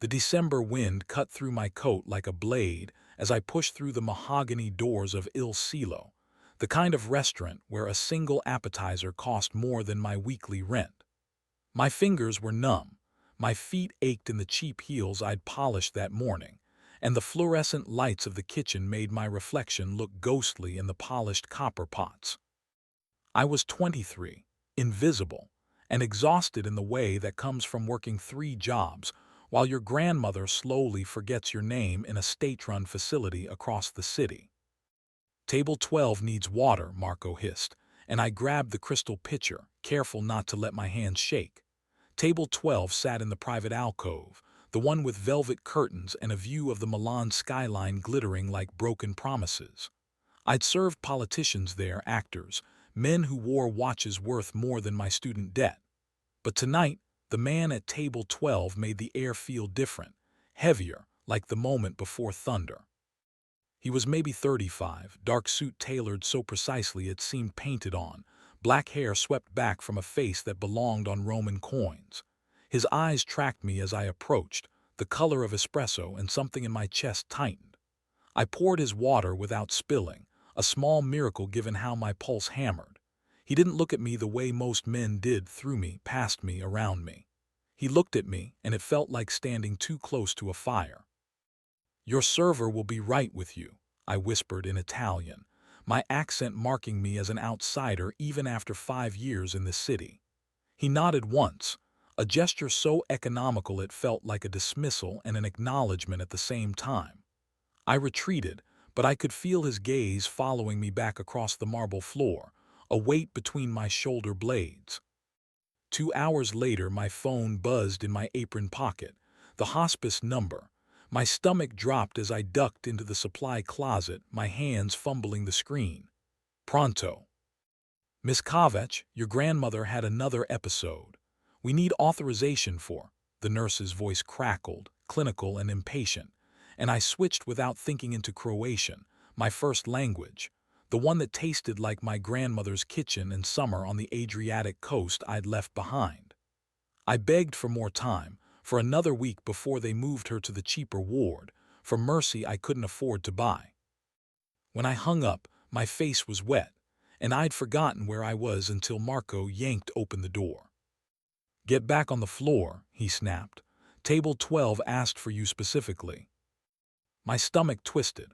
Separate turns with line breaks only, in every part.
The December wind cut through my coat like a blade as I pushed through the mahogany doors of Il Cielo, the kind of restaurant where a single appetizer cost more than my weekly rent. My fingers were numb, my feet ached in the cheap heels I'd polished that morning, and the fluorescent lights of the kitchen made my reflection look ghostly in the polished copper pots. I was 23, invisible, and exhausted in the way that comes from working 3 jobs while your grandmother slowly forgets your name in a state-run facility across the city. Table 12 needs water, Marco hissed, and I grabbed the crystal pitcher, careful not to let my hands shake. Table 12 sat in the private alcove, the one with velvet curtains and a view of the Milan skyline glittering like broken promises. I'd served politicians there, actors, men who wore watches worth more than my student debt. But tonight, the man at table 12 made the air feel different, heavier, like the moment before thunder. He was maybe 35, dark suit tailored so precisely it seemed painted on, black hair swept back from a face that belonged on Roman coins. His eyes tracked me as I approached, the color of espresso, and something in my chest tightened. I poured his water without spilling, a small miracle given how my pulse hammered. He didn't look at me the way most men did, through me, past me, around me. He looked at me, and it felt like standing too close to a fire. "Your server will be right with you," I whispered in Italian, my accent marking me as an outsider even after 5 years in the city. He nodded once, a gesture so economical it felt like a dismissal and an acknowledgement at the same time. I retreated, but I could feel his gaze following me back across the marble floor, a weight between my shoulder blades. 2 hours later, my phone buzzed in my apron pocket, the hospice number. My stomach dropped as I ducked into the supply closet, my hands fumbling the screen. Pronto. "Miss Kovach, your grandmother had another episode. We need authorization for—" The nurse's voice crackled, clinical and impatient, and I switched without thinking into Croatian, my first language, the one that tasted like my grandmother's kitchen in summer on the Adriatic coast I'd left behind. I begged for more time, for another week before they moved her to the cheaper ward, for mercy I couldn't afford to buy. When I hung up, my face was wet, and I'd forgotten where I was until Marco yanked open the door. "Get back on the floor," he snapped. "Table 12 asked for you specifically." My stomach twisted.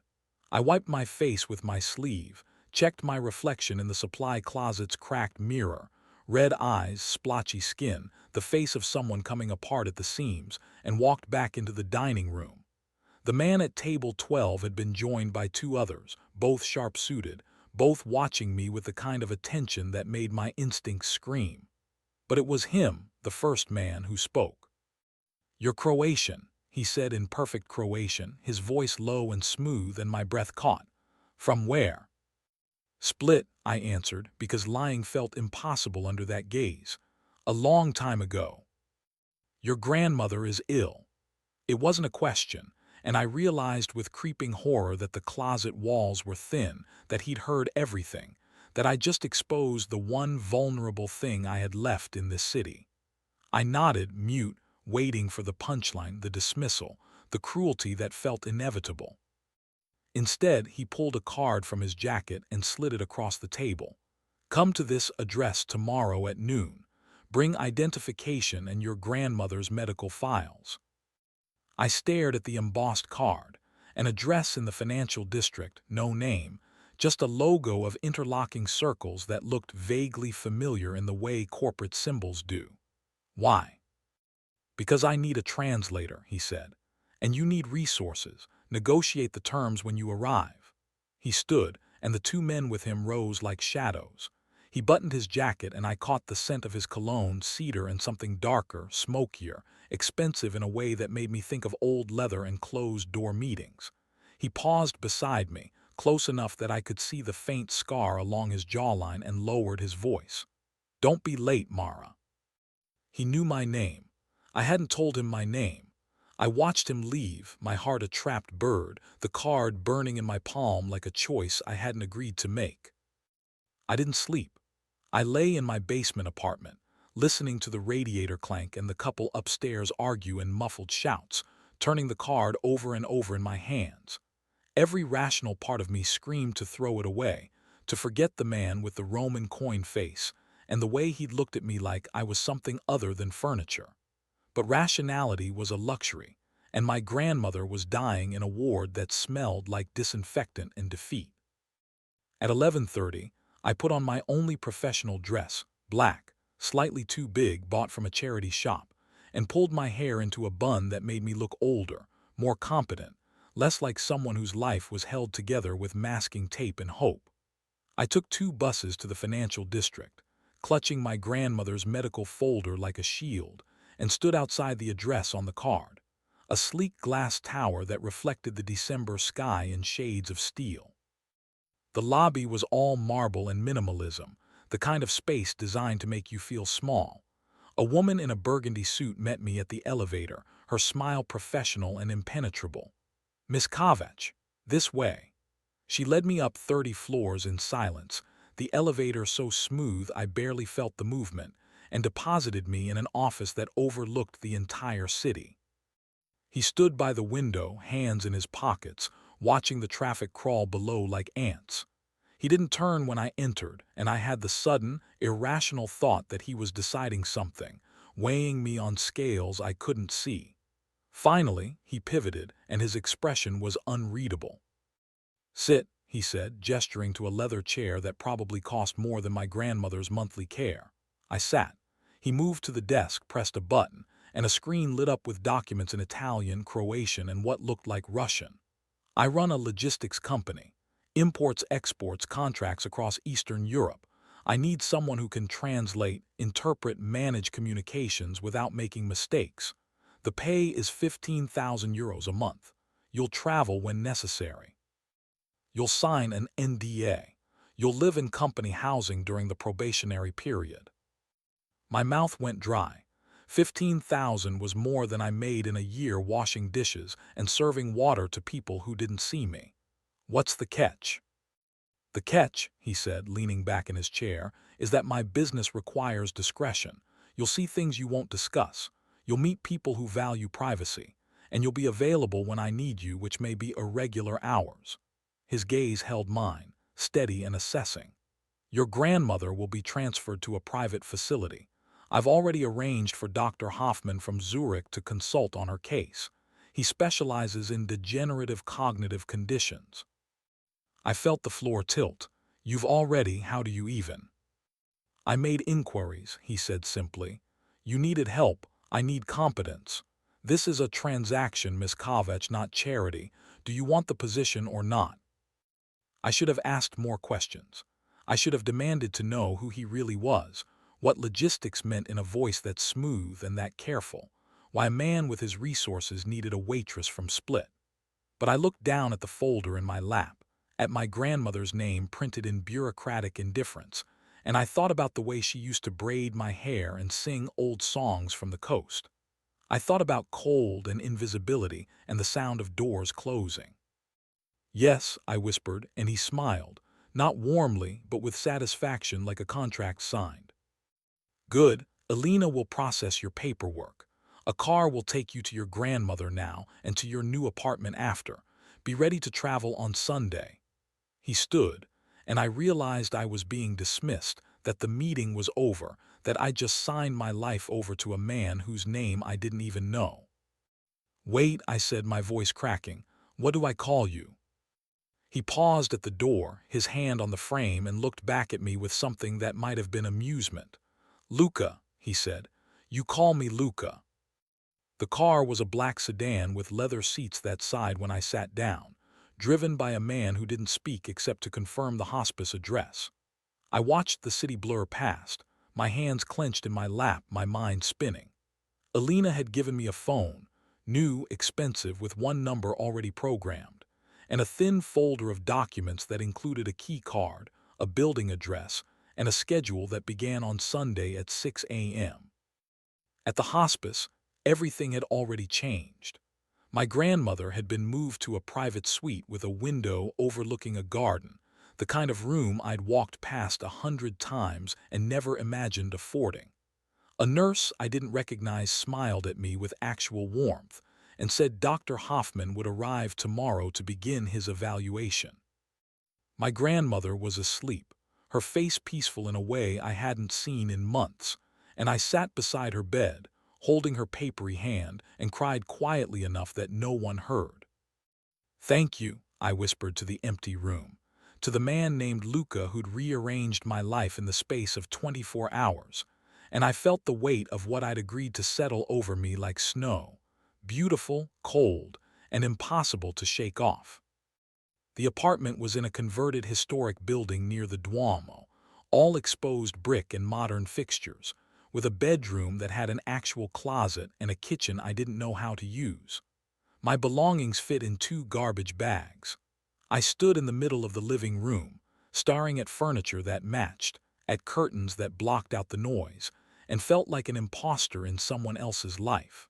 I wiped my face with my sleeve, checked my reflection in the supply closet's cracked mirror, red eyes, splotchy skin, the face of someone coming apart at the seams, and walked back into the dining room. The man at table 12 had been joined by 2 others, both sharp-suited, both watching me with the kind of attention that made my instincts scream. But it was him, the first man, who spoke. "You're Croatian," he said in perfect Croatian, his voice low and smooth, and my breath caught. "From where?" "Split," I answered, because lying felt impossible under that gaze. "A long time ago." "Your grandmother is ill." It wasn't a question, and I realized with creeping horror that the closet walls were thin, that he'd heard everything, that I just exposed the one vulnerable thing I had left in this city. I nodded, mute, waiting for the punchline, the dismissal, the cruelty that felt inevitable. Instead, he pulled a card from his jacket and slid it across the table. "Come to this address tomorrow at noon. Bring identification and your grandmother's medical files." I stared at the embossed card, an address in the financial district, no name, just a logo of interlocking circles that looked vaguely familiar in the way corporate symbols do. "Why?" "Because I need a translator," he said. "And you need resources. Negotiate the terms when you arrive." He stood, and the 2 men with him rose like shadows. He buttoned his jacket, and I caught the scent of his cologne, cedar and something darker, smokier, expensive in a way that made me think of old leather and closed-door meetings. He paused beside me, close enough that I could see the faint scar along his jawline, and lowered his voice. "Don't be late, Mara." He knew my name. I hadn't told him my name. I watched him leave, my heart a trapped bird, the card burning in my palm like a choice I hadn't agreed to make. I didn't sleep. I lay in my basement apartment, listening to the radiator clank and the couple upstairs argue in muffled shouts, turning the card over and over in my hands. Every rational part of me screamed to throw it away, to forget the man with the Roman coin face, and the way he'd looked at me like I was something other than furniture. But rationality was a luxury, and my grandmother was dying in a ward that smelled like disinfectant and defeat. At 11:30, I put on my only professional dress, black, slightly too big, bought from a charity shop, and pulled my hair into a bun that made me look older, more competent, less like someone whose life was held together with masking tape and hope. I took 2 buses to the financial district, clutching my grandmother's medical folder like a shield, and stood outside the address on the card, a sleek glass tower that reflected the December sky in shades of steel. The lobby was all marble and minimalism, the kind of space designed to make you feel small. A woman in a burgundy suit met me at the elevator, her smile professional and impenetrable. "Miss Kovach, this way." She led me up 30 floors in silence, the elevator so smooth I barely felt the movement, and deposited me in an office that overlooked the entire city. He stood by the window, hands in his pockets, watching the traffic crawl below like ants. He didn't turn when I entered, and I had the sudden, irrational thought that he was deciding something, weighing me on scales I couldn't see. Finally, he pivoted, and his expression was unreadable. "Sit," he said, gesturing to a leather chair that probably cost more than my grandmother's monthly care. I sat. He moved to the desk, pressed a button, and a screen lit up with documents in Italian, Croatian, and what looked like Russian. "I run a logistics company. Imports-exports contracts across Eastern Europe. I need someone who can translate, interpret, manage communications without making mistakes. The pay is €15,000 a month. You'll travel when necessary. You'll sign an NDA. You'll live in company housing during the probationary period." My mouth went dry. 15,000 was more than I made in a year washing dishes and serving water to people who didn't see me. "What's the catch?" "The catch," he said, leaning back in his chair, "is that my business requires discretion. You'll see things you won't discuss. You'll meet people who value privacy. And you'll be available when I need you, which may be irregular hours." His gaze held mine, steady and assessing. "Your grandmother will be transferred to a private facility. I've already arranged for Dr. Hoffman from Zurich to consult on her case. He specializes in degenerative cognitive conditions." I felt the floor tilt. "You've already, how do you even?" "I made inquiries," he said simply. "You needed help, I need competence. This is a transaction, Miss Kovach, not charity. Do you want the position or not?" I should have asked more questions. I should have demanded to know who he really was, what logistics meant in a voice that smooth and that careful, why a man with his resources needed a waitress from Split. But I looked down at the folder in my lap, at my grandmother's name printed in bureaucratic indifference, and I thought about the way she used to braid my hair and sing old songs from the coast. I thought about cold and invisibility and the sound of doors closing. "Yes," I whispered, and he smiled, not warmly, but with satisfaction like a contract signed. "Good. Alina will process your paperwork. A car will take you to your grandmother now and to your new apartment after. Be ready to travel on Sunday." He stood, and I realized I was being dismissed, that the meeting was over, that I just signed my life over to a man whose name I didn't even know. "Wait," I said, my voice cracking. "What do I call you?" He paused at the door, his hand on the frame, and looked back at me with something that might have been amusement. "Luca," he said. "You call me Luca." The car was a black sedan with leather seats that side when I sat down, driven by a man who didn't speak except to confirm the hospice address. I watched the city blur past, my hands clenched in my lap, my mind spinning. Alina had given me a phone, new, expensive, with one number already programmed, and a thin folder of documents that included a key card, a building address, and a schedule that began on Sunday at 6 a.m. At the hospice, everything had already changed. My grandmother had been moved to a private suite with a window overlooking a garden, the kind of room I'd walked past 100 times and never imagined affording. A nurse I didn't recognize smiled at me with actual warmth, and said Dr. Hoffman would arrive tomorrow to begin his evaluation. My grandmother was asleep, her face peaceful in a way I hadn't seen in months, and I sat beside her bed, holding her papery hand, and cried quietly enough that no one heard. "Thank you," I whispered to the empty room, to the man named Luca who'd rearranged my life in the space of 24 hours, and I felt the weight of what I'd agreed to settle over me like snow, beautiful, cold, and impossible to shake off. The apartment was in a converted historic building near the Duomo, all exposed brick and modern fixtures, with a bedroom that had an actual closet and a kitchen I didn't know how to use. My belongings fit in 2 garbage bags. I stood in the middle of the living room, staring at furniture that matched, at curtains that blocked out the noise, and felt like an imposter in someone else's life.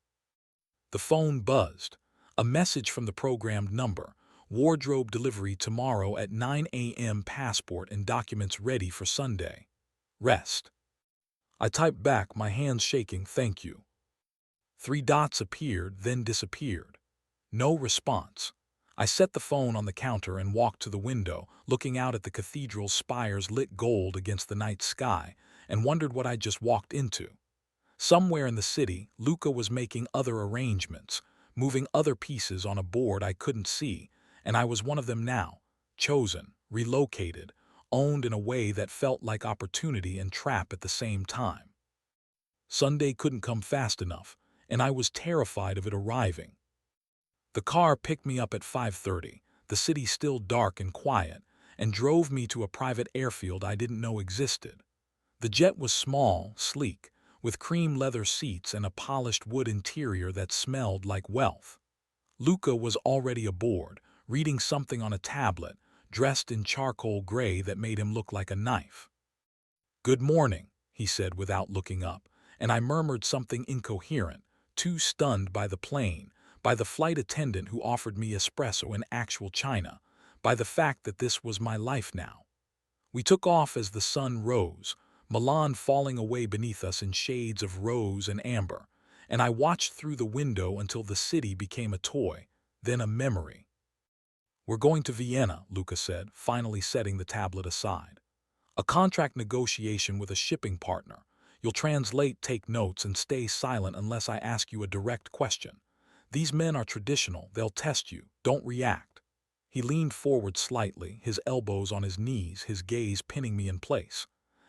The phone buzzed. A message from the programmed number: wardrobe delivery tomorrow at 9 a.m. Passport and documents ready for Sunday. Rest. I typed back, my hands shaking, "Thank you." 3 dots appeared, then disappeared. No response. I set the phone on the counter and walked to the window, looking out at the cathedral's spires lit gold against the night sky, and wondered what I'd just walked into. Somewhere in the city, Luca was making other arrangements, moving other pieces on a board I couldn't see, and I was one of them now, chosen, relocated, owned in a way that felt like opportunity and trap at the same time. Sunday couldn't come fast enough, and I was terrified of it arriving. The car picked me up at 5:30, the city still dark and quiet, and drove me to a private airfield I didn't know existed. The jet was small, sleek, with cream leather seats and a polished wood interior that smelled like wealth. Luca was already aboard, reading something on a tablet, dressed in charcoal gray that made him look like a knife. "Good morning," he said without looking up, and I murmured something incoherent, too stunned by the plane, by the flight attendant who offered me espresso in actual China, by the fact that this was my life now. We took off as the sun rose, Milan falling away beneath us in shades of rose and amber, and I watched through the window until the city became a toy, then a memory. "We're going to Vienna," Luca said, finally setting the tablet aside. "A contract negotiation with a shipping partner. You'll translate, take notes, and stay silent unless I ask you a direct question. These men are traditional, they'll test you, don't react." He leaned forward slightly, his elbows on his knees, his gaze pinning me in place.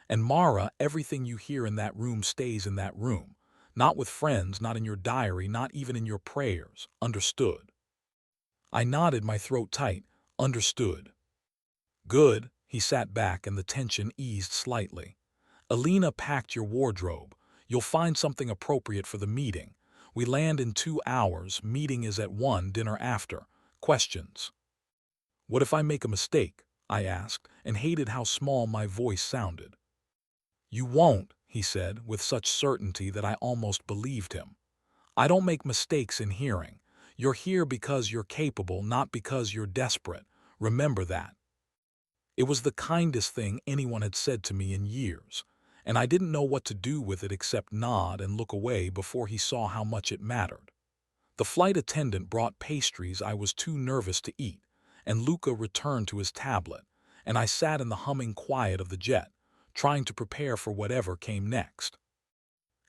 "And Mara, everything you hear in that room stays in that room. Not with friends, not in your diary, not even in your prayers. Understood?" I nodded, my throat tight. "Understood." "Good." He sat back and the tension eased slightly. "Alina packed your wardrobe. You'll find something appropriate for the meeting. We land in 2 hours, meeting is at 1, dinner after. Questions?" "What if I make a mistake?" I asked, and hated how small my voice sounded. "You won't," he said, with such certainty that I almost believed him. "I don't make mistakes in hearing. You're here because you're capable, not because you're desperate. Remember that." It was the kindest thing anyone had said to me in years, and I didn't know what to do with it except nod and look away before he saw how much it mattered. The flight attendant brought pastries I was too nervous to eat, and Luca returned to his tablet, and I sat in the humming quiet of the jet, trying to prepare for whatever came next.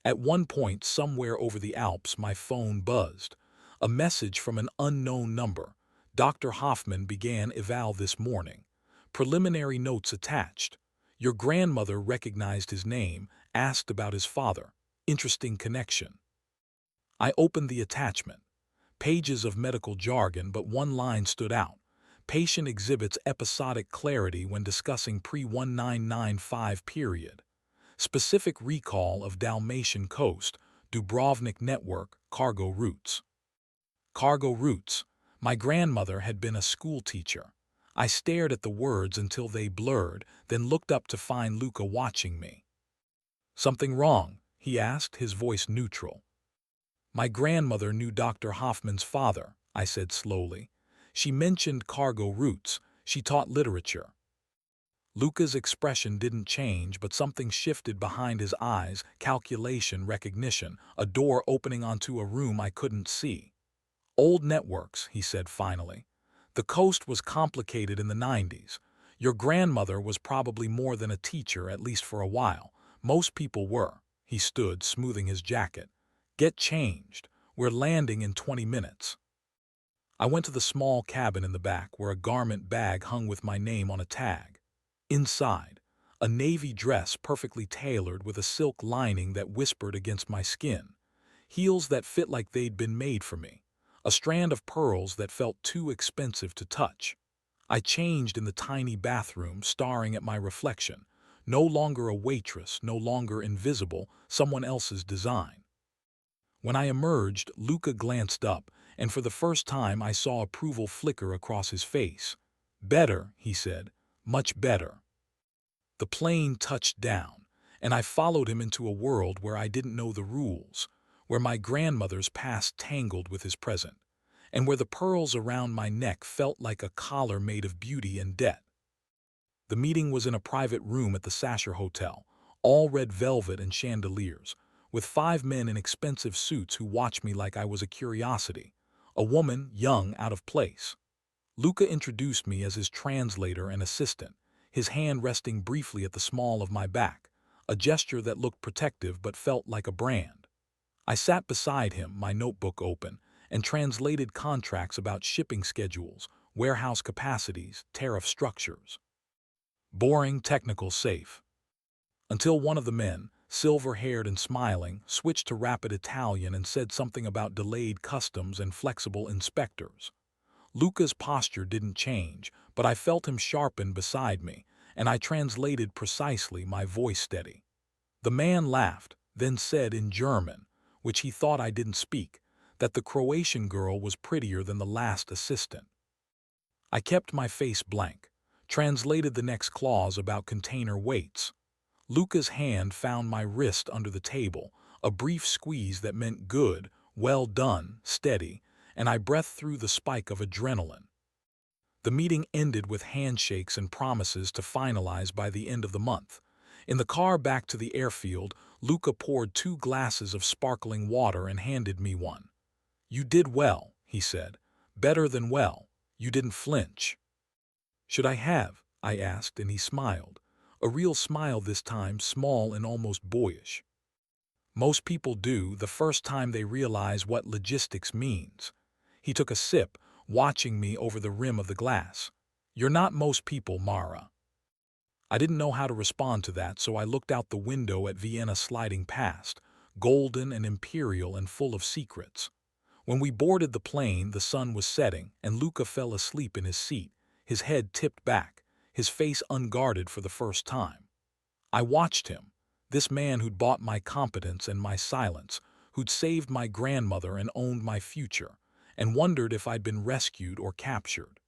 At one point, somewhere over the Alps, my phone buzzed. A message from an unknown number. "Dr. Hoffman began eval this morning. Preliminary notes attached. Your grandmother recognized his name, asked about his father. Interesting connection." I opened the attachment. Pages of medical jargon, but one line stood out. "Patient exhibits episodic clarity when discussing pre-1995 period. Specific recall of Dalmatian coast, Dubrovnik network, cargo routes." Cargo routes. My grandmother had been a school teacher. I stared at the words until they blurred, then looked up to find Luca watching me. "Something wrong?" he asked, his voice neutral. "My grandmother knew Dr. Hoffman's father," I said slowly. "She mentioned cargo routes. She taught literature." Luca's expression didn't change, but something shifted behind his eyes, calculation, recognition, a door opening onto a room I couldn't see. Old networks, he said finally. The coast was complicated in the 90s. Your grandmother was probably more than a teacher, at least for a while. Most people were. He stood, smoothing his jacket. Get changed. We're landing in 20 minutes. I went to the small cabin in the back where a garment bag hung with my name on a tag. Inside, a navy dress perfectly tailored with a silk lining that whispered against my skin. Heels that fit like they'd been made for me. A strand of pearls that felt too expensive to touch. I changed in the tiny bathroom, staring at my reflection. No longer a waitress, no longer invisible, someone else's design. When I emerged, Luca glanced up, and for the first time I saw approval flicker across his face. Better, he said. Much better. The plane touched down, and I followed him into a world where I didn't know the rules, where my grandmother's past tangled with his present, and where the pearls around my neck felt like a collar made of beauty and debt. The meeting was in a private room at the Sasher Hotel, all red velvet and chandeliers, with 5 men in expensive suits who watched me like I was a curiosity, a woman young out of place. Luca introduced me as his translator and assistant, his hand resting briefly at the small of my back, a gesture that looked protective but felt like a brand. I sat beside him, my notebook open, and translated contracts about shipping schedules, warehouse capacities, tariff structures. Boring, technical, safe. Until one of the men, silver-haired and smiling, switched to rapid Italian and said something about delayed customs and flexible inspectors. Luca's posture didn't change, but I felt him sharpen beside me, and I translated precisely, my voice steady. The man laughed, then said in German, which he thought I didn't speak, that the Croatian girl was prettier than the last assistant. I kept my face blank, translated the next clause about container weights. Luca's hand found my wrist under the table, a brief squeeze that meant good, well done, steady, and I breathed through the spike of adrenaline. The meeting ended with handshakes and promises to finalize by the end of the month. In the car back to the airfield, Luca poured 2 glasses of sparkling water and handed me one. You did well, he said. Better than well. You didn't flinch. Should I have? I asked, and he smiled. A real smile this time, small and almost boyish. Most people do the first time they realize what logistics means. He took a sip, watching me over the rim of the glass. You're not most people, Mara. I didn't know how to respond to that, so I looked out the window at Vienna sliding past, golden and imperial and full of secrets. When we boarded the plane, the sun was setting, and Luca fell asleep in his seat, his head tipped back, his face unguarded for the first time. I watched him, this man who'd bought my competence and my silence, who'd saved my grandmother and owned my future, and wondered if I'd been rescued or captured.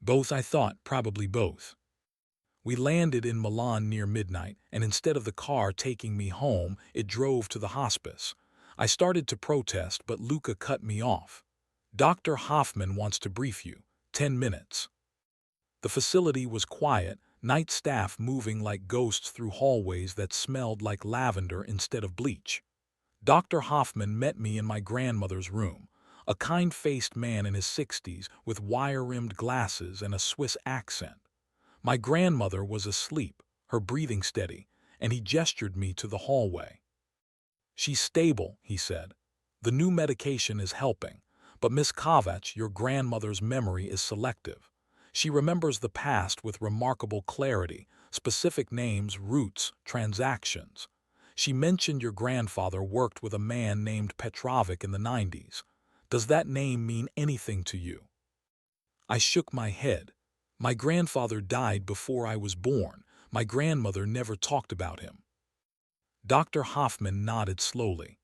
Both, I thought, probably both. We landed in Milan near midnight, and instead of the car taking me home, it drove to the hospice. I started to protest, but Luca cut me off. Dr. Hoffman wants to brief you. 10 minutes. The facility was quiet, night staff moving like ghosts through hallways that smelled like lavender instead of bleach. Dr. Hoffman met me in my grandmother's room, a kind-faced man in his 60s with wire-rimmed glasses and a Swiss accent. My grandmother was asleep, her breathing steady, and he gestured me to the hallway. She's stable, he said. The new medication is helping, but Miss Kovacs, your grandmother's memory is selective. She remembers the past with remarkable clarity, specific names, routes, transactions. She mentioned your grandfather worked with a man named Petrovic in the 90s. Does that name mean anything to you? I shook my head. My grandfather died before I was born. My grandmother never talked about him. Dr. Hoffman nodded slowly.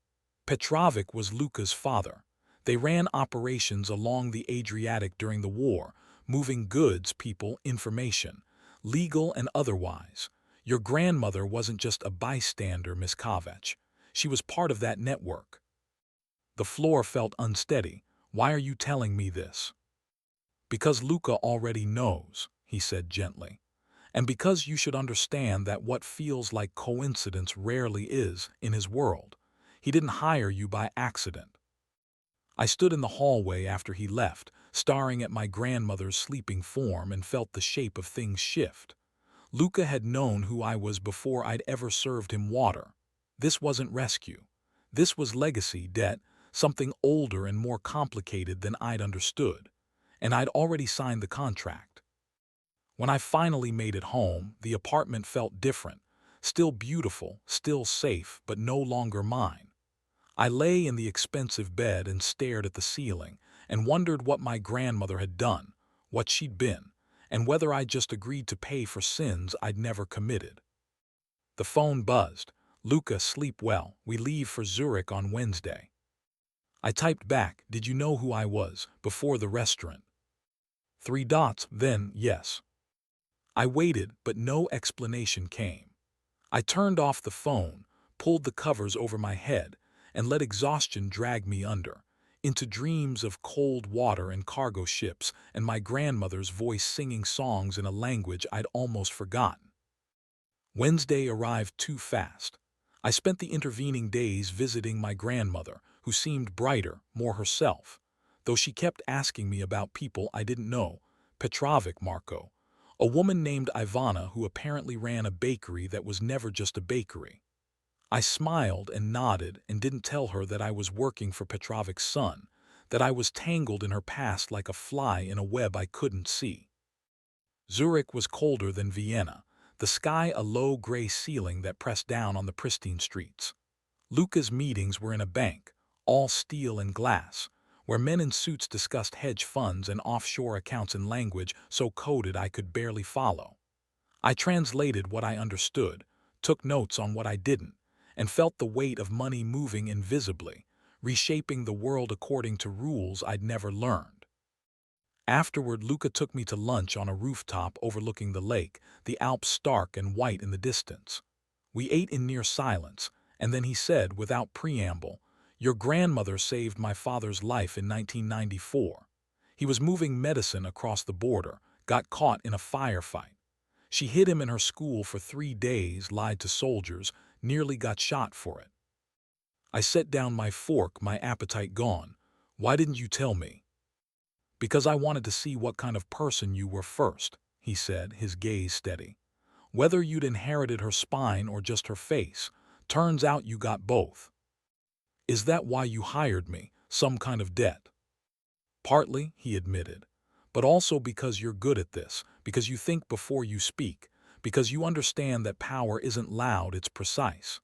Petrovic was Luca's father. They ran operations along the Adriatic during the war, moving goods, people, information, legal and otherwise. Your grandmother wasn't just a bystander, Miss Kovacs. She was part of that network. The floor felt unsteady. Why are you telling me this? Because Luca already knows, he said gently. And because you should understand that what feels like coincidence rarely is in his world. He didn't hire you by accident. I stood in the hallway after he left, staring at my grandmother's sleeping form and felt the shape of things shift. Luca had known who I was before I'd ever served him water. This wasn't rescue. This was legacy debt, something older and more complicated than I'd understood. And I'd already signed the contract. When I finally made it home, the apartment felt different. Still beautiful, still safe, but no longer mine. I lay in the expensive bed and stared at the ceiling and wondered what my grandmother had done, what she'd been, and whether I'd just agreed to pay for sins I'd never committed. The phone buzzed. "Luca, sleep well. We leave for Zurich on Wednesday." I typed back, "Did you know who I was, before the restaurant?" Three dots, then yes. I waited, but no explanation came. I turned off the phone, pulled the covers over my head, and let exhaustion drag me under, into dreams of cold water and cargo ships and my grandmother's voice singing songs in a language I'd almost forgotten. Wednesday arrived too fast. I spent the intervening days visiting my grandmother, who seemed brighter, more herself, though she kept asking me about people I didn't know. Petrovic Marco, a woman named Ivana who apparently ran a bakery that was never just a bakery. I smiled and nodded and didn't tell her that I was working for Petrovic's son, that I was tangled in her past like a fly in a web I couldn't see. Zurich was colder than Vienna, the sky a low gray ceiling that pressed down on the pristine streets. Luca's meetings were in a bank, all steel and glass, where men in suits discussed hedge funds and offshore accounts in language so coded I could barely follow. I translated what I understood, took notes on what I didn't, and felt the weight of money moving invisibly, reshaping the world according to rules I'd never learned. Afterward, Luca took me to lunch on a rooftop overlooking the lake, the Alps stark and white in the distance. We ate in near silence, and then he said, without preamble, "Your grandmother saved my father's life in 1994. He was moving medicine across the border, got caught in a firefight. She hid him in her school for 3 days, lied to soldiers, nearly got shot for it." I set down my fork, my appetite gone. "Why didn't you tell me?" "Because I wanted to see what kind of person you were first," he said, his gaze steady. "Whether you'd inherited her spine or just her face, turns out you got both." "Is that why you hired me, some kind of debt?" "Partly," he admitted, "but also because you're good at this, because you think before you speak, because you understand that power isn't loud, it's precise."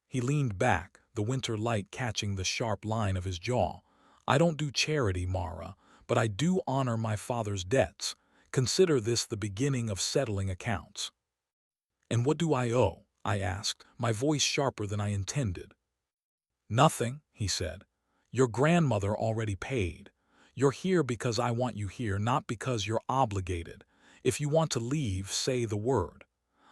He leaned back, the winter light catching the sharp line of his jaw. "I don't do charity, Mara, but I do honor my father's debts. Consider this the beginning of settling accounts." "And what do I owe?" I asked, my voice sharper than I intended. "Nothing," he said. "Your grandmother already paid. You're here because I want you here, not because you're obligated. If you want to leave, say the word.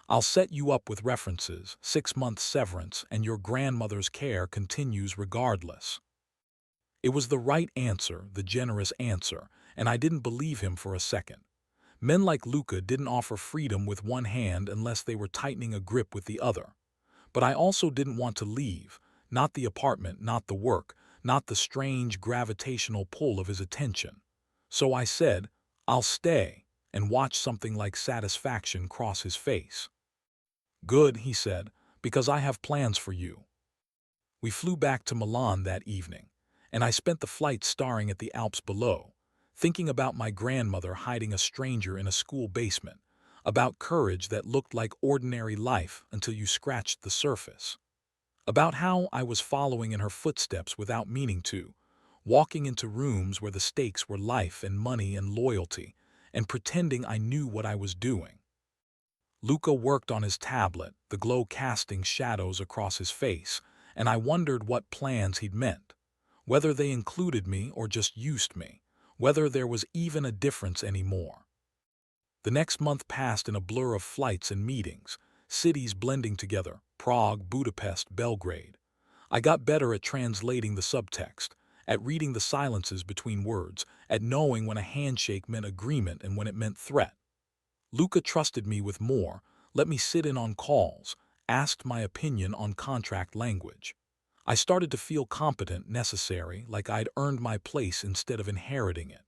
I'll set you up with references, 6 months severance, and your grandmother's care continues regardless." It was the right answer, the generous answer, and I didn't believe him for a second. Men like Luca didn't offer freedom with one hand unless they were tightening a grip with the other. But I also didn't want to leave, not the apartment, not the work, not the strange gravitational pull of his attention. So I said, "I'll stay," and watched something like satisfaction cross his face. "Good," he said, "because I have plans for you." We flew back to Milan that evening, and I spent the flight staring at the Alps below, thinking about my grandmother hiding a stranger in a school basement, about courage that looked like ordinary life until you scratched the surface, about how I was following in her footsteps without meaning to, walking into rooms where the stakes were life and money and loyalty, and pretending I knew what I was doing. Luca worked on his tablet, the glow casting shadows across his face, and I wondered what plans he'd meant, whether they included me or just used me, whether there was even a difference anymore. The next month passed in a blur of flights and meetings, cities blending together, Prague, Budapest, Belgrade. I got better at translating the subtext, at reading the silences between words, at knowing when a handshake meant agreement and when it meant threat. Luca trusted me with more, let me sit in on calls, asked my opinion on contract language. I started to feel competent, necessary, like I'd earned my place instead of inheriting it.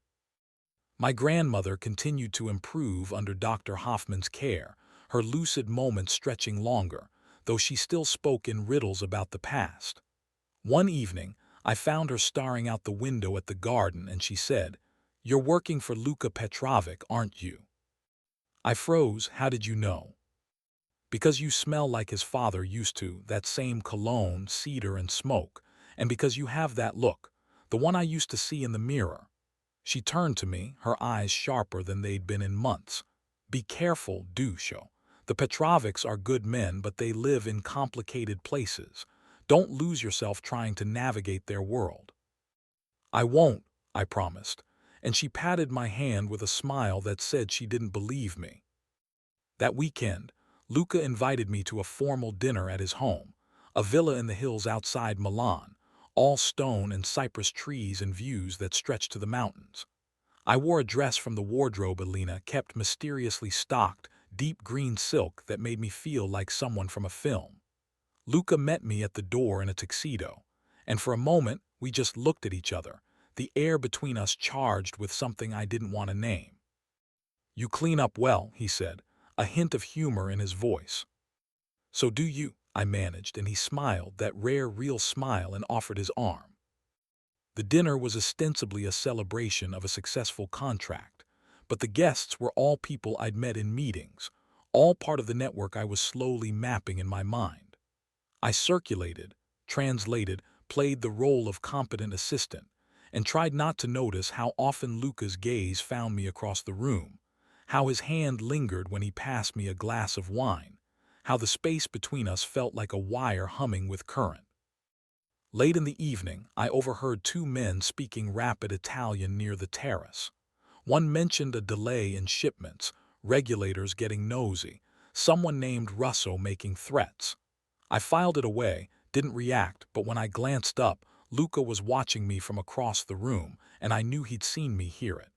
My grandmother continued to improve under Dr. Hoffman's care, her lucid moments stretching longer, though she still spoke in riddles about the past. One evening, I found her staring out the window at the garden and she said, "You're working for Luka Petrovic, aren't you?" I froze. "How did you know?" "Because you smell like his father used to, that same cologne, cedar, and smoke, and because you have that look, the one I used to see in the mirror." She turned to me, her eyes sharper than they'd been in months. "Be careful, Dusho. The Petrovics are good men, but they live in complicated places. Don't lose yourself trying to navigate their world." "I won't," I promised, and she patted my hand with a smile that said she didn't believe me. That weekend, Luca invited me to a formal dinner at his home, a villa in the hills outside Milan, all stone and cypress trees and views that stretched to the mountains. I wore a dress from the wardrobe Alina kept mysteriously stocked, deep green silk that made me feel like someone from a film. Luca met me at the door in a tuxedo, and for a moment we just looked at each other, the air between us charged with something I didn't want to name. "You clean up well," he said, a hint of humor in his voice. "So do you," I managed, and he smiled, that rare, real smile, and offered his arm. The dinner was ostensibly a celebration of a successful contract, but the guests were all people I'd met in meetings, all part of the network I was slowly mapping in my mind. I circulated, translated, played the role of competent assistant, and tried not to notice how often Luca's gaze found me across the room, how his hand lingered when he passed me a glass of wine, how the space between us felt like a wire humming with current. Late in the evening, I overheard two men speaking rapid Italian near the terrace. One mentioned a delay in shipments, regulators getting nosy, someone named Russo making threats. I filed it away, didn't react, but when I glanced up, Luca was watching me from across the room, and I knew he'd seen me hear it.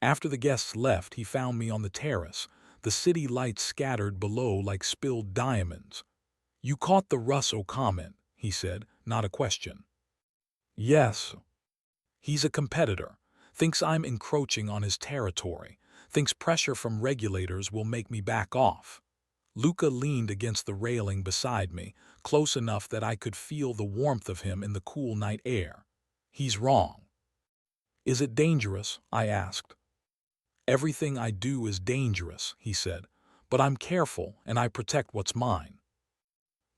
After the guests left, he found me on the terrace, the city lights scattered below like spilled diamonds. "You caught the Russo comment," he said, not a question. "Yes. He's a competitor, thinks I'm encroaching on his territory, thinks pressure from regulators will make me back off." Luca leaned against the railing beside me, close enough that I could feel the warmth of him in the cool night air. "He's wrong." "Is it dangerous?" I asked. "Everything I do is dangerous," he said, "but I'm careful and I protect what's mine."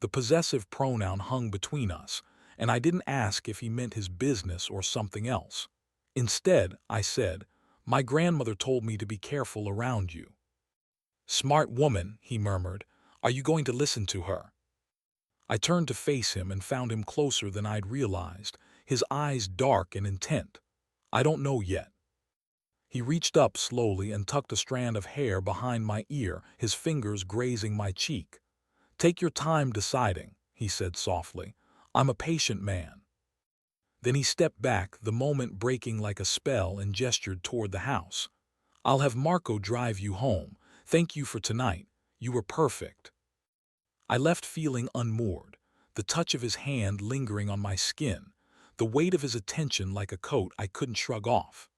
The possessive pronoun hung between us, and I didn't ask if he meant his business or something else. Instead, I said, "My grandmother told me to be careful around you." "Smart woman," he murmured. "Are you going to listen to her?" I turned to face him and found him closer than I'd realized, his eyes dark and intent. "I don't know yet." He reached up slowly and tucked a strand of hair behind my ear, his fingers grazing my cheek. "Take your time deciding," he said softly. "I'm a patient man." Then he stepped back, the moment breaking like a spell, and gestured toward the house. "I'll have Marco drive you home. Thank you for tonight. You were perfect." I left feeling unmoored, the touch of his hand lingering on my skin, the weight of his attention like a coat I couldn't shrug off.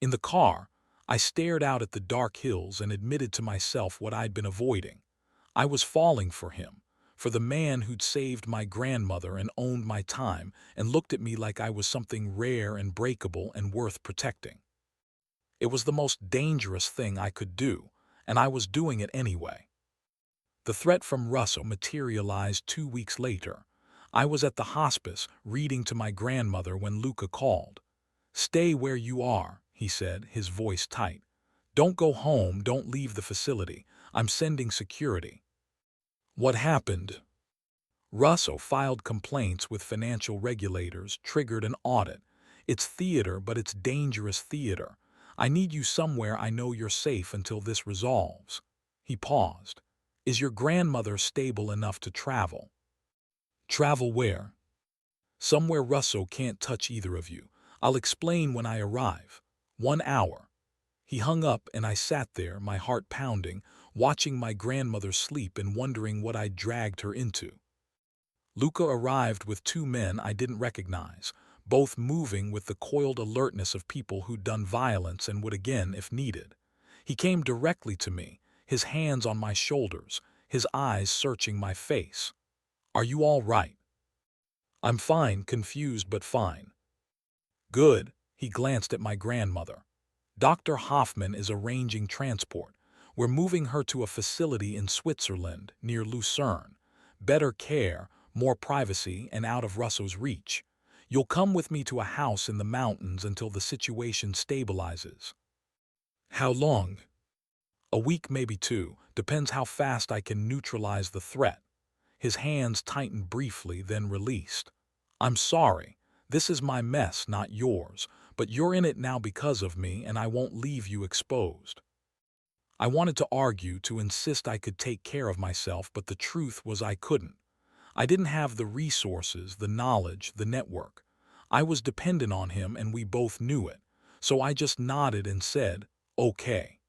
In the car, I stared out at the dark hills and admitted to myself what I'd been avoiding. I was falling for him, for the man who'd saved my grandmother and owned my time and looked at me like I was something rare and breakable and worth protecting. It was the most dangerous thing I could do, and I was doing it anyway. The threat from Russo materialized 2 weeks later. I was at the hospice reading to my grandmother when Luca called. "Stay where you are," he said, his voice tight. "Don't go home, don't leave the facility. I'm sending security." What happened? Russo filed complaints with financial regulators, triggered an audit. "It's theater, but it's dangerous theater. I need you somewhere I know you're safe until this resolves." He paused. "Is your grandmother stable enough to travel?" "Travel where?" "Somewhere Russo can't touch either of you. I'll explain when I arrive. 1 hour." He hung up and I sat there, my heart pounding, watching my grandmother sleep and wondering what I'd dragged her into. Luca arrived with two men I didn't recognize, both moving with the coiled alertness of people who'd done violence and would again if needed. He came directly to me, his hands on my shoulders, his eyes searching my face. "Are you all right?" "I'm fine, confused but fine." "Good." He glanced at my grandmother. "Dr. Hoffman is arranging transport. We're moving her to a facility in Switzerland, near Lucerne. Better care, more privacy, and out of Russo's reach. You'll come with me to a house in the mountains until the situation stabilizes." "How long?" "A week, maybe two. Depends how fast I can neutralize the threat." His hands tightened briefly, then released. "I'm sorry. This is my mess, not yours. But you're in it now because of me, and I won't leave you exposed." I wanted to argue, to insist I could take care of myself, but the truth was I couldn't. I didn't have the resources, the knowledge, the network. I was dependent on him, and we both knew it. So I just nodded and said, "Okay."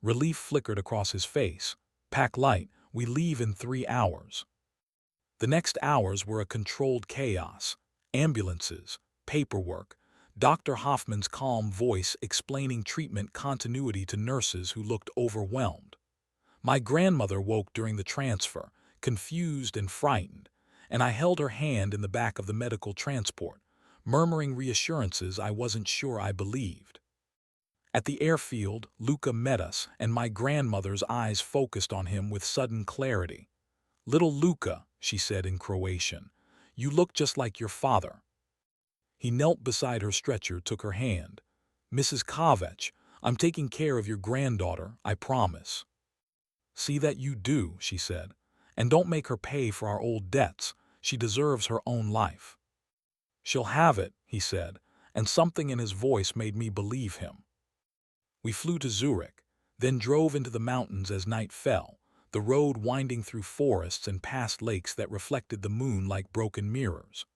Relief flickered across his face. "Pack light. We leave in 3 hours." The next hours were a controlled chaos. Ambulances, paperwork, Dr. Hoffman's calm voice explaining treatment continuity to nurses who looked overwhelmed. My grandmother woke during the transfer, confused and frightened, and I held her hand in the back of the medical transport, murmuring reassurances I wasn't sure I believed. At the airfield, Luca met us, and my grandmother's eyes focused on him with sudden clarity. "Little Luca," she said in Croatian, "you look just like your father." He knelt beside her stretcher, took her hand. "Mrs. Kovac, I'm taking care of your granddaughter, I promise." "See that you do," she said. "And don't make her pay for our old debts. She deserves her own life." "She'll have it," he said, and something in his voice made me believe him. We flew to Zurich, then drove into the mountains as night fell, the road winding through forests and past lakes that reflected the moon like broken mirrors.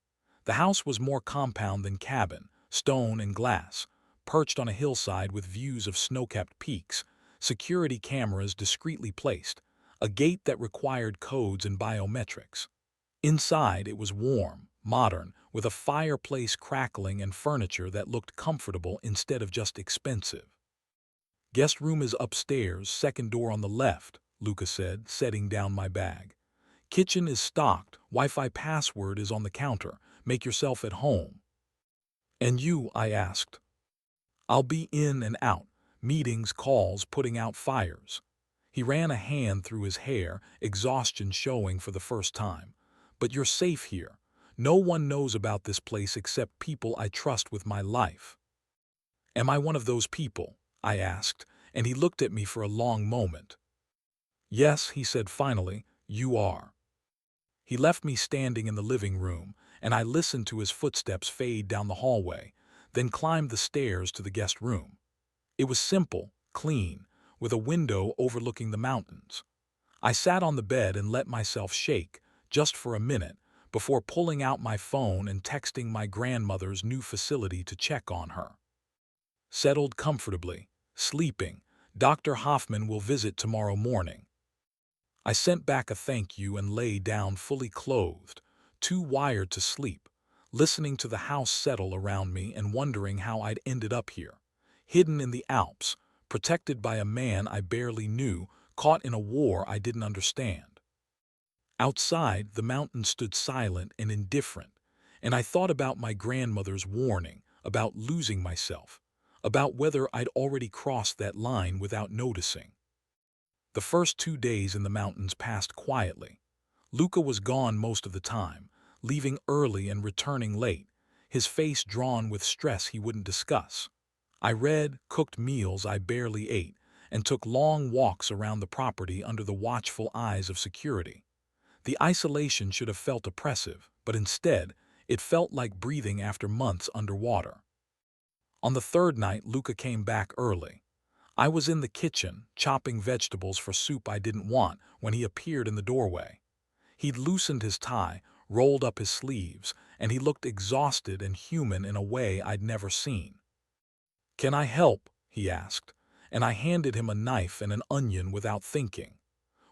The house was more compound than cabin, stone and glass, perched on a hillside with views of snow-capped peaks, security cameras discreetly placed, a gate that required codes and biometrics. Inside, it was warm, modern, with a fireplace crackling and furniture that looked comfortable instead of just expensive. "Guest room is upstairs, second door on the left," Luca said, setting down my bag. "Kitchen is stocked, Wi-Fi password is on the counter. Make yourself at home." "And you?" I asked. "I'll be in and out, meetings, calls, putting out fires." He ran a hand through his hair, exhaustion showing for the first time. "But you're safe here. No one knows about this place except people I trust with my life." "Am I one of those people?" I asked, and he looked at me for a long moment. "Yes," he said finally, "you are." He left me standing in the living room, and I listened to his footsteps fade down the hallway, then climbed the stairs to the guest room. It was simple, clean, with a window overlooking the mountains. I sat on the bed and let myself shake, just for a minute, before pulling out my phone and texting my grandmother's new facility to check on her. "Settled comfortably. Sleeping. Dr. Hoffman will visit tomorrow morning." I sent back a thank you and lay down fully clothed, too wired to sleep, listening to the house settle around me and wondering how I'd ended up here, hidden in the Alps, protected by a man I barely knew, caught in a war I didn't understand. Outside, the mountains stood silent and indifferent, and I thought about my grandmother's warning, about losing myself, about whether I'd already crossed that line without noticing. The first 2 days in the mountains passed quietly. Luca was gone most of the time, leaving early and returning late, his face drawn with stress he wouldn't discuss. I read, cooked meals I barely ate, and took long walks around the property under the watchful eyes of security. The isolation should have felt oppressive, but instead, it felt like breathing after months underwater. On the third night, Luca came back early. I was in the kitchen, chopping vegetables for soup I didn't want, when he appeared in the doorway. He'd loosened his tie, rolled up his sleeves, and he looked exhausted and human in a way I'd never seen. "Can I help?" he asked, and I handed him a knife and an onion without thinking.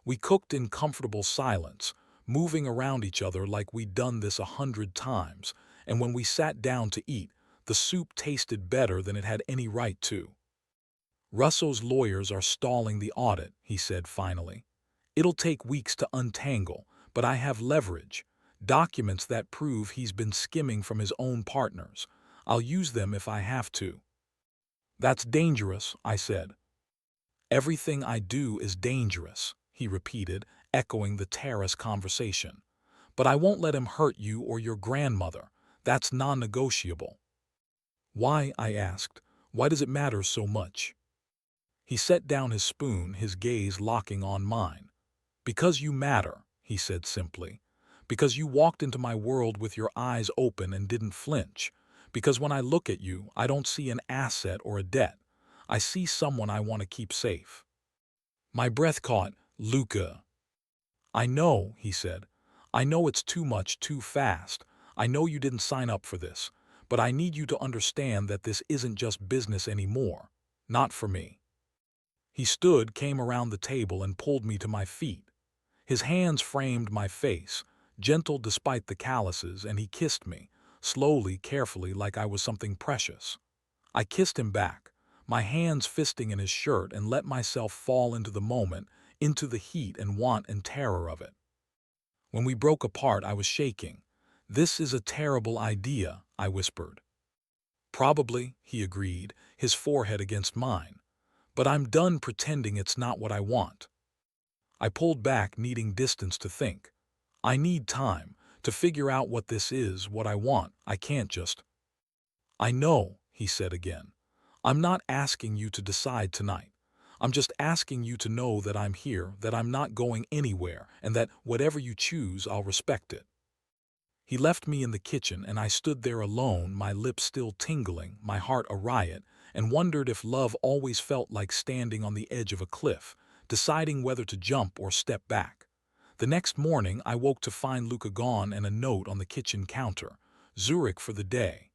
We cooked in comfortable silence, moving around each other like we'd done this 100 times, and when we sat down to eat, the soup tasted better than it had any right to. "Russo's lawyers are stalling the audit," he said finally. "It'll take weeks to untangle, but I have leverage. Documents that prove he's been skimming from his own partners. I'll use them if I have to." "That's dangerous," I said. "Everything I do is dangerous," he repeated, echoing the terrace conversation. "But I won't let him hurt you or your grandmother. That's non-negotiable." "Why?" I asked. "Why does it matter so much?" He set down his spoon, his gaze locking on mine. "Because you matter," he said simply. "Because you walked into my world with your eyes open and didn't flinch. Because when I look at you, I don't see an asset or a debt. I see someone I want to keep safe." My breath caught. "Luca." "I know," he said. "I know it's too much, too fast. I know you didn't sign up for this. But I need you to understand that this isn't just business anymore. Not for me." He stood, came around the table, and pulled me to my feet. His hands framed my face, gentle despite the calluses, and he kissed me, slowly, carefully, like I was something precious. I kissed him back, my hands fisting in his shirt, and let myself fall into the moment, into the heat and want and terror of it. When we broke apart, I was shaking. "This is a terrible idea," I whispered. "Probably," he agreed, his forehead against mine. "But I'm done pretending it's not what I want." I pulled back, needing distance to think. I need time to figure out what this is, what I want. I can't just... "I know," he said again. "I'm not asking you to decide tonight. I'm just asking you to know that I'm here, that I'm not going anywhere, and that whatever you choose, I'll respect it." He left me in the kitchen, and I stood there alone, my lips still tingling, my heart a riot, and wondered if love always felt like standing on the edge of a cliff, deciding whether to jump or step back. The next morning, I woke to find Luca gone and a note on the kitchen counter. "Zurich for the day.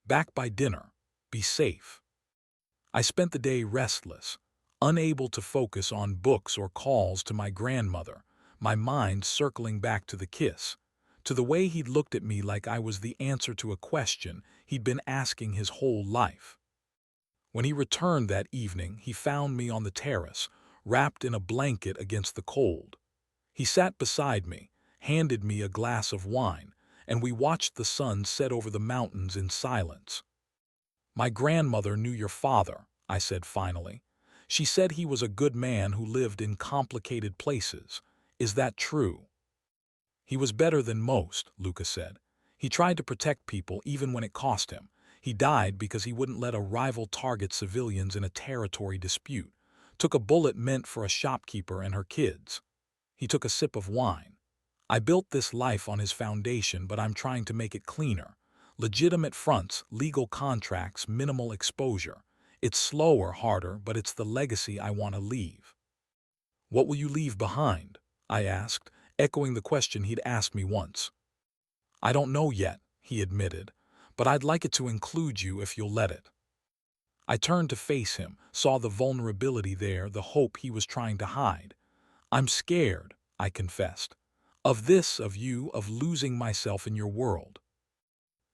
Back by dinner. Be safe." I spent the day restless, unable to focus on books or calls to my grandmother, my mind circling back to the kiss, to the way he'd looked at me like I was the answer to a question he'd been asking his whole life. When he returned that evening, he found me on the terrace, wrapped in a blanket against the cold. He sat beside me, handed me a glass of wine, and we watched the sun set over the mountains in silence. "My grandmother knew your father," I said finally. "She said he was a good man who lived in complicated places. Is that true?" "He was better than most," Luca said. "He tried to protect people even when it cost him. He died because he wouldn't let a rival target civilians in a territory dispute. Took a bullet meant for a shopkeeper and her kids." He took a sip of wine. "I built this life on his foundation, but I'm trying to make it cleaner. Legitimate fronts, legal contracts, minimal exposure. It's slower, harder, but it's the legacy I want to leave." "What will you leave behind?" I asked, echoing the question he'd asked me once. "I don't know yet," he admitted, "but I'd like it to include you if you'll let it." I turned to face him, saw the vulnerability there, the hope he was trying to hide. "I'm scared," I confessed. "Of this, of you, of losing myself in your world."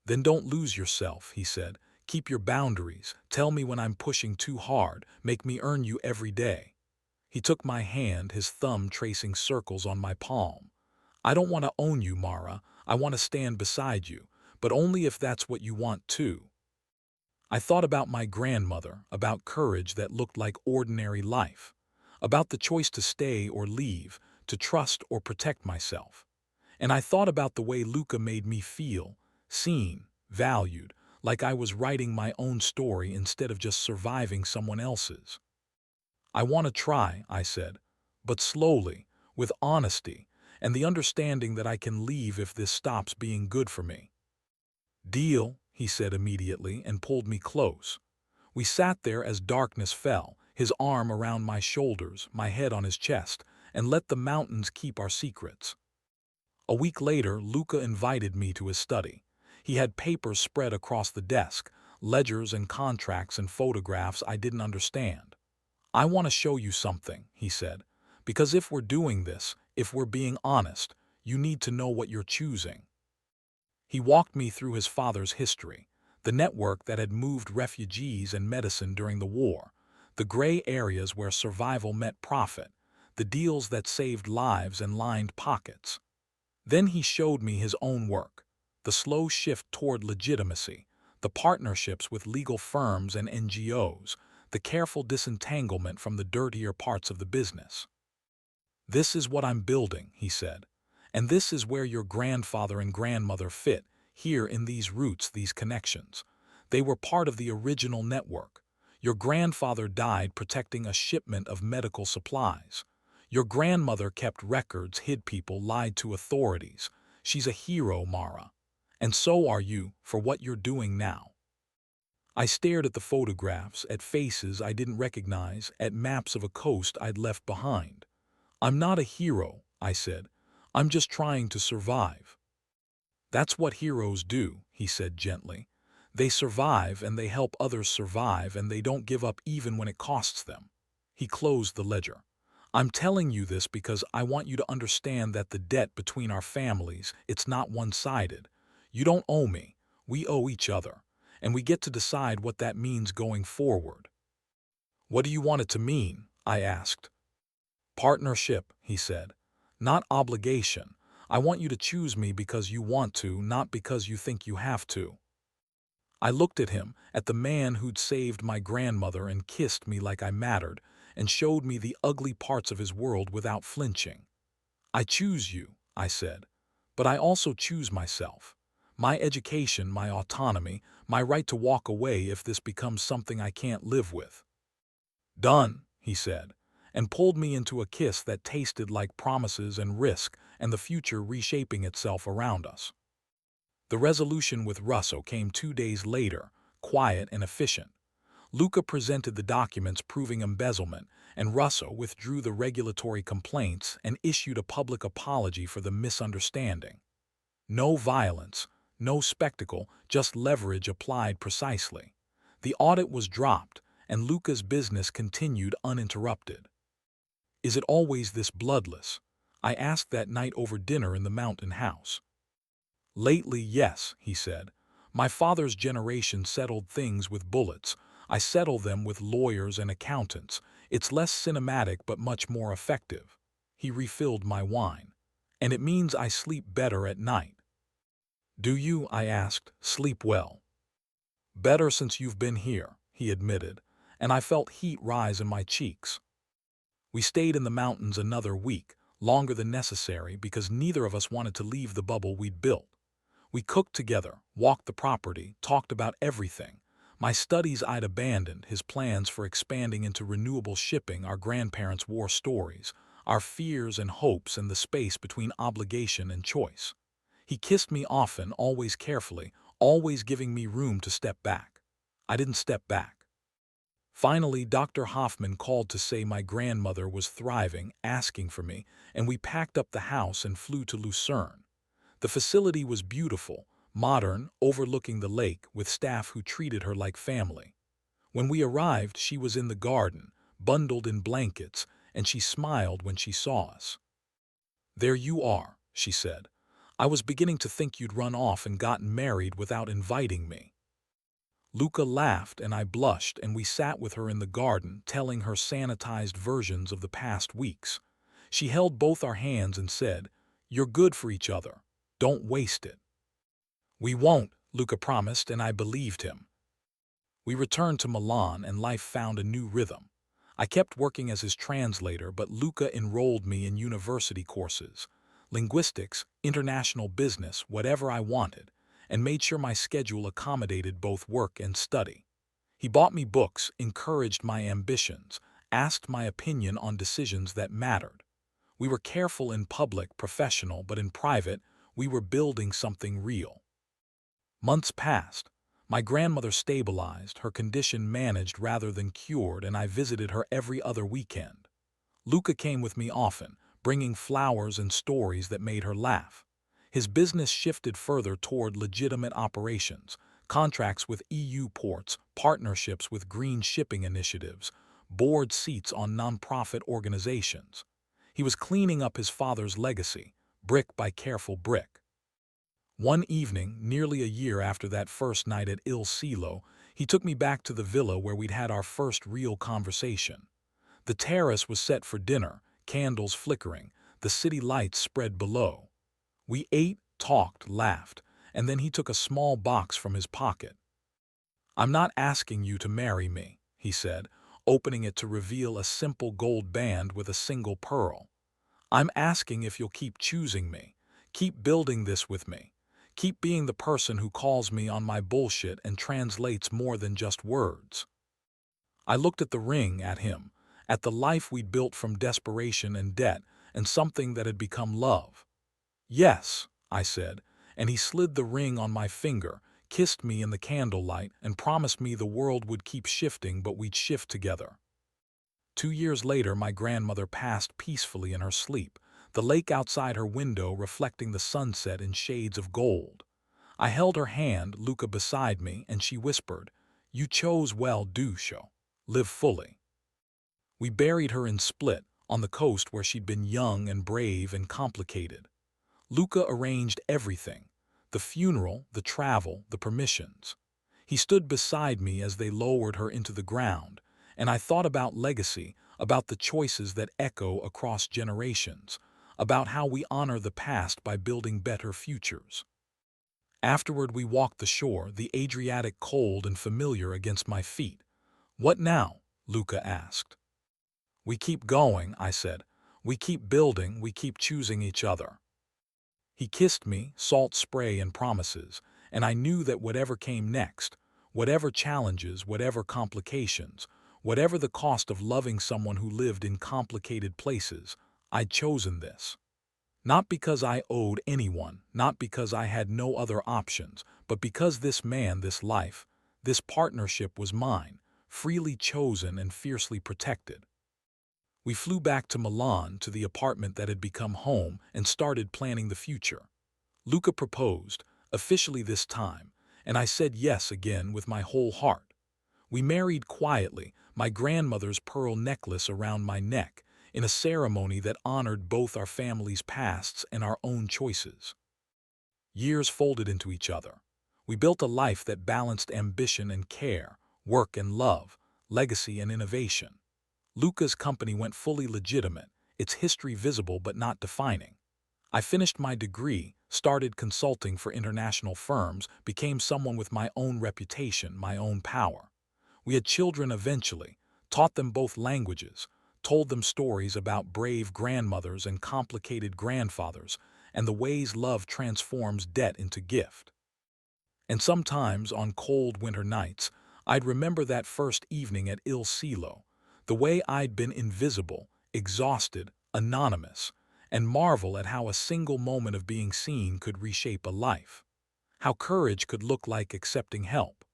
"Then don't lose yourself," he said. "Keep your boundaries. Tell me when I'm pushing too hard. Make me earn you every day." He took my hand, his thumb tracing circles on my palm. "I don't want to own you, Mara. I want to stand beside you, but only if that's what you want too." I thought about my grandmother, about courage that looked like ordinary life, about the choice to stay or leave, to trust or protect myself. And I thought about the way Luca made me feel, seen, valued, like I was writing my own story instead of just surviving someone else's. "I want to try," I said, "but slowly, with honesty, and the understanding that I can leave if this stops being good for me." "Deal," he said immediately, and pulled me close. We sat there as darkness fell, his arm around my shoulders, my head on his chest, and let the mountains keep our secrets. A week later, Luca invited me to his study. He had papers spread across the desk, ledgers and contracts and photographs I didn't understand. "I want to show you something," he said, "because if we're doing this, if we're being honest, You need to know what you're choosing. He walked me through his father's history, the network that had moved refugees and medicine during the war, the gray areas where survival met profit, the deals that saved lives and lined pockets. Then he showed me his own work, the slow shift toward legitimacy, the partnerships with legal firms and NGOs, the careful disentanglement from the dirtier parts of the business. "This is what I'm building," he said, "and this is where your grandfather and grandmother fit, here in these roots, these connections. They were part of the original network. Your grandfather died protecting a shipment of medical supplies. Your grandmother kept records, hid people, lied to authorities. She's a hero, Mara. And so are you, for what you're doing now." I stared at the photographs, at faces I didn't recognize, at maps of a coast I'd left behind. "I'm not a hero," I said. "I'm just trying to survive." "That's what heroes do," he said gently. "They survive and they help others survive and they don't give up even when it costs them." He closed the ledger. "I'm telling you this because I want you to understand that the debt between our families, it's not one-sided. You don't owe me. We owe each other. And we get to decide what that means going forward." "What do you want it to mean?" I asked. "Partnership," he said. "Not obligation. I want you to choose me because you want to, not because you think you have to." I looked at him, at the man who'd saved my grandmother and kissed me like I mattered, and showed me the ugly parts of his world without flinching. "I choose you," I said, "but I also choose myself. My education, my autonomy, my right to walk away if this becomes something I can't live with." "Done," he said, and pulled me into a kiss that tasted like promises and risk and the future reshaping itself around us. The resolution with Russo came 2 days later, quiet and efficient. Luca presented the documents proving embezzlement, and Russo withdrew the regulatory complaints and issued a public apology for the misunderstanding. No violence, no spectacle, just leverage applied precisely. The audit was dropped, and Luca's business continued uninterrupted. "Is it always this bloodless?" I asked that night over dinner in the mountain house. "Lately, yes," he said. "My father's generation settled things with bullets. I settle them with lawyers and accountants. It's less cinematic but much more effective." He refilled my wine. "And it means I sleep better at night." "Do you?" I asked. "Sleep well?" "Better since you've been here," he admitted, and I felt heat rise in my cheeks. We stayed in the mountains another week, longer than necessary because neither of us wanted to leave the bubble we'd built. We cooked together, walked the property, talked about everything. My studies I'd abandoned, his plans for expanding into renewable shipping, our grandparents' war stories, our fears and hopes, and the space between obligation and choice. He kissed me often, always carefully, always giving me room to step back. I didn't step back. Finally, Dr. Hoffman called to say my grandmother was thriving, asking for me, and we packed up the house and flew to Lucerne. The facility was beautiful, modern, overlooking the lake, with staff who treated her like family. When we arrived, she was in the garden, bundled in blankets, and she smiled when she saw us. "There you are," she said. "I was beginning to think you'd run off and gotten married without inviting me." Luca laughed and I blushed, and we sat with her in the garden, telling her sanitized versions of the past weeks. She held both our hands and said, "You're good for each other. Don't waste it." "We won't," Luca promised, and I believed him. We returned to Milan and life found a new rhythm. I kept working as his translator, but Luca enrolled me in university courses, linguistics, international business, whatever I wanted, and made sure my schedule accommodated both work and study. He bought me books, encouraged my ambitions, asked my opinion on decisions that mattered. We were careful in public, professional, but in private, we were building something real. Months passed. My grandmother stabilized, her condition managed rather than cured, and I visited her every other weekend. Luca came with me often, bringing flowers and stories that made her laugh. His business shifted further toward legitimate operations, contracts with EU ports, partnerships with green shipping initiatives, board seats on nonprofit organizations. He was cleaning up his father's legacy, brick by careful brick. One evening, nearly a year after that first night at Il Silo, he took me back to the villa where we'd had our first real conversation. The terrace was set for dinner, candles flickering, the city lights spread below. We ate, talked, laughed, and then he took a small box from his pocket. "I'm not asking you to marry me," he said, opening it to reveal a simple gold band with a single pearl. "I'm asking if you'll keep choosing me, keep building this with me, keep being the person who calls me on my bullshit and translates more than just words." I looked at the ring, at him, at the life we'd built from desperation and debt, and something that had become love. "Yes," I said, and he slid the ring on my finger, kissed me in the candlelight, and promised me the world would keep shifting but we'd shift together. 2 years later, my grandmother passed peacefully in her sleep, the lake outside her window reflecting the sunset in shades of gold. I held her hand, Luca beside me, and she whispered, "You chose well, Dusho. Live fully." We buried her in Split, on the coast where she'd been young and brave and complicated. Luca arranged everything: the funeral, the travel, the permissions. He stood beside me as they lowered her into the ground, and I thought about legacy, about the choices that echo across generations, about how we honor the past by building better futures. Afterward we walked the shore, the Adriatic cold and familiar against my feet. "What now?" Luca asked. "We keep going," I said. "We keep building, we keep choosing each other." He kissed me, salt spray and promises, and I knew that whatever came next, whatever challenges, whatever complications, whatever the cost of loving someone who lived in complicated places, I'd chosen this. Not because I owed anyone, not because I had no other options, but because this man, this life, this partnership was mine, freely chosen and fiercely protected. We flew back to Milan, to the apartment that had become home, and started planning the future. Luca proposed, officially this time, and I said yes again with my whole heart. We married quietly, my grandmother's pearl necklace around my neck, in a ceremony that honored both our families' pasts and our own choices. Years folded into each other. We built a life that balanced ambition and care, work and love, legacy and innovation. Luca's company went fully legitimate, its history visible but not defining. I finished my degree, started consulting for international firms, became someone with my own reputation, my own power. We had children eventually, taught them both languages, told them stories about brave grandmothers and complicated grandfathers, and the ways love transforms debt into gift. And sometimes, on cold winter nights, I'd remember that first evening at Il Silo, the way I'd been invisible, exhausted, anonymous, and marvel at how a single moment of being seen could reshape a life. How courage could look like accepting help.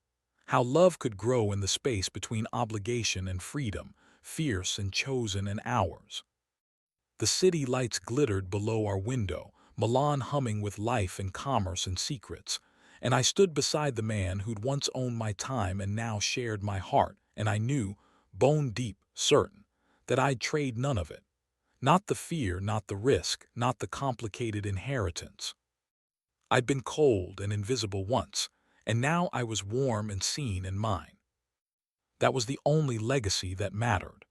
How love could grow in the space between obligation and freedom, fierce and chosen and ours. The city lights glittered below our window, Milan humming with life and commerce and secrets, and I stood beside the man who'd once owned my time and now shared my heart, and I knew, bone deep, certain, that I'd trade none of it. Not the fear, not the risk, not the complicated inheritance. I'd been cold and invisible once, and now I was warm and seen and mine. That was the only legacy that mattered.